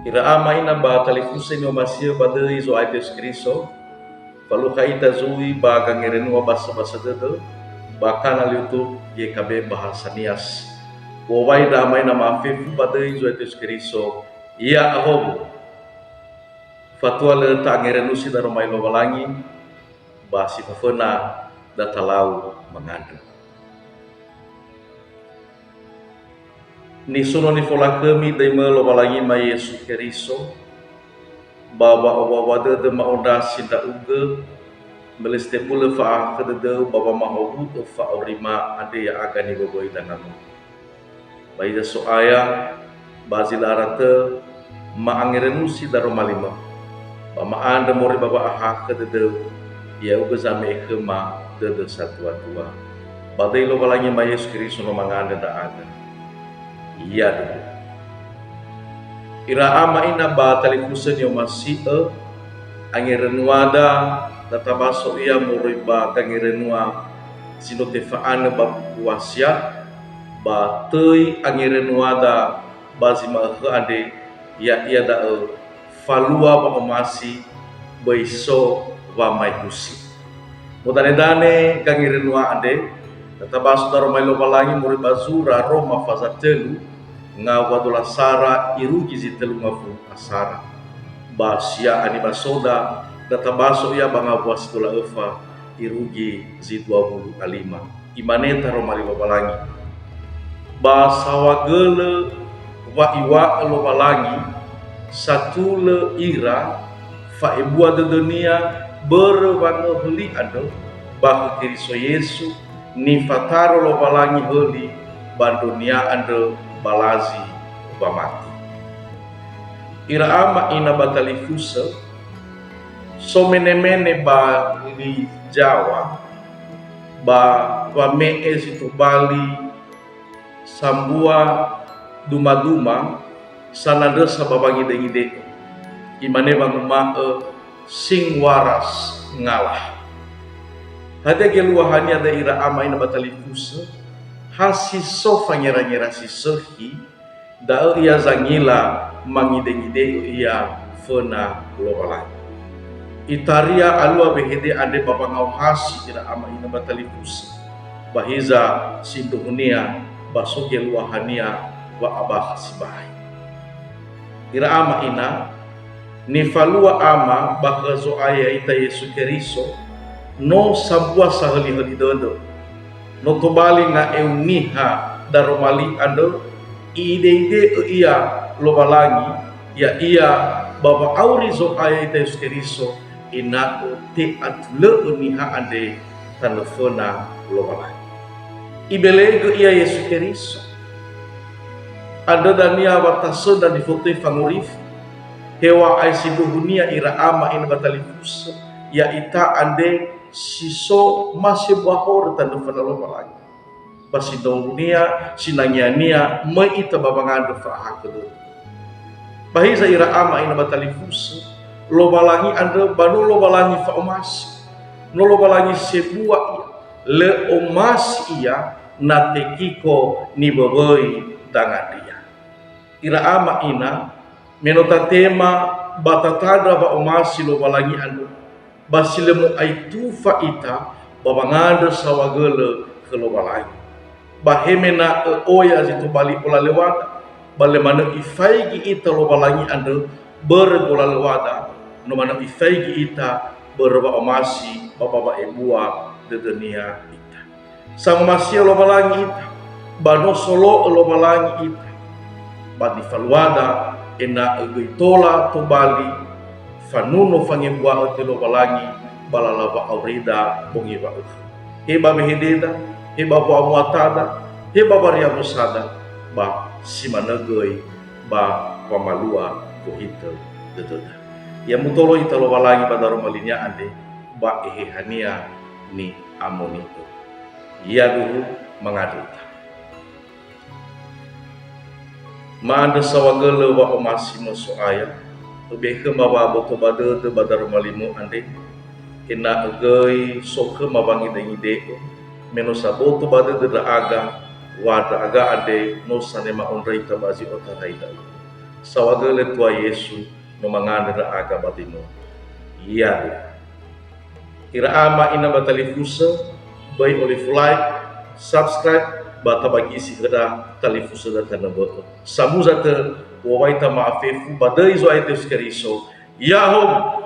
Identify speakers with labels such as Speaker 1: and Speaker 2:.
Speaker 1: Ira ama ina ba talifuse ni omasia badai zo aites kristo. Falu kaita zui ba kangerenu basa basa dedo. Bakana liutu YKB bahasa nias. Wawai damai na mafifu badai zo aites kristo. Ia ahobu. Fatua le tangerenu si daromai lo balangi. Basi fafena datalau mengadu. Ni suno ni fola kami dai lo balangi ma Yesu Kristo. Baba awawada de maonda sinda uge meleste pula fa kedede baba mahobu fa orima ade ya agani boboi dananu. Baida soaya bazilarate ma angerenu si daromalima. Bama anda mori baba aha kedede ya uge zame kema dede satua-tua. Badai lo balangi ma Yesu Kristo no manganda da ada. Iya dulu. Ira ama ina ba talikusen yo masih angerenuada databaso ia moriba kangerenua sino tefaan ba kuasia ba tei angerenuada bazima ade ya ia da falua ba omasi baiso wa mai husi mudane kangerenua ade databaso daro mai lo balangi moriba zura Roma fazatelu ngawadula sara irugi zitelu ngafu asara basia anima soda databaso ia banga buas tula efa irugi Z25 imaneta romali balangi basawagele wa iwa lo balangi satule ira fa ibua de dunia berwangi heli ado bah Kristo Yesu ni fataro lo balangi heli bandunia ado balazi bamati. Ira ama ina batalifusa so mene ba di Jawa ba wamee situ Bali sambua duma sanada sa babangi dengide imane banguma sing waras ngalah hade geluahani ada ira ama ina batalifusa hasiso fanyera-nyera sisehi da ia zangila mangide-ngide ia fena lobalang itaria alua behede ade babangau hasi ira ama ina batalifus bahiza sinduhunia basoge luahania wa abah sibai ira ama ina ni falua ama bakazo aya ita Yesu Kristo no sabua sahali-hali dodo no tobali na euniha daromali ando ide ia lobalangi ya ia baba auri zo aya ita Yesu Kristo ina te atle uniha ande telefona lobalangi ibelego ia Yesu Kristo ada dania bataso dan difoto fangurif hewa ai siduhunia ira ama ina batalifus ya ita ande siso masih bahor tanda fanalo lagi pasi dunia sinanyania mai ita babangado fa hakdo bahiza ira ama ina batalifus lo balangi anda banu lo balangi fa omas no lo balangi sebuah le omas ia natekiko ni boboi dangan dia ira ama ina menota tema batatada ba omas lo balangi anda basilemu aitu faita babangada sawagele kelobalai bahemena oya zitu bali pola lewata bale mana ifaigi ita lobalangi ande berpola lewata no mana ifaigi ita berba omasi baba ebua de dunia ita sama masih lobalangi ita bano solo lobalangi ita badi falwada ena egoitola to bali fanuno fangebua telo balangi balalaba aurida bongiba heba behededa heba muatada heba baria musada ba simanagoi ba pamalua kohito dedoda ya mutolo italo balangi badaro malinya ande ba ehehania ni amonito ya dulu mengaduta manda sawagele wa omasimo soaya lebih ke mawa boto bade te badar malimu ande kena agoi soke mabangi dengide meno saboto bade de aga wada aga ade no sanema onrei tabazi otaraida sawagele tua Yesu no mangandra aga batino. Iya. Kira ama ina batalifusa bai oleh like, subscribe bata bagi isi keda talifusa da kana ba. Samuza te wawaita maafefu badai zo aite skeriso. Yahom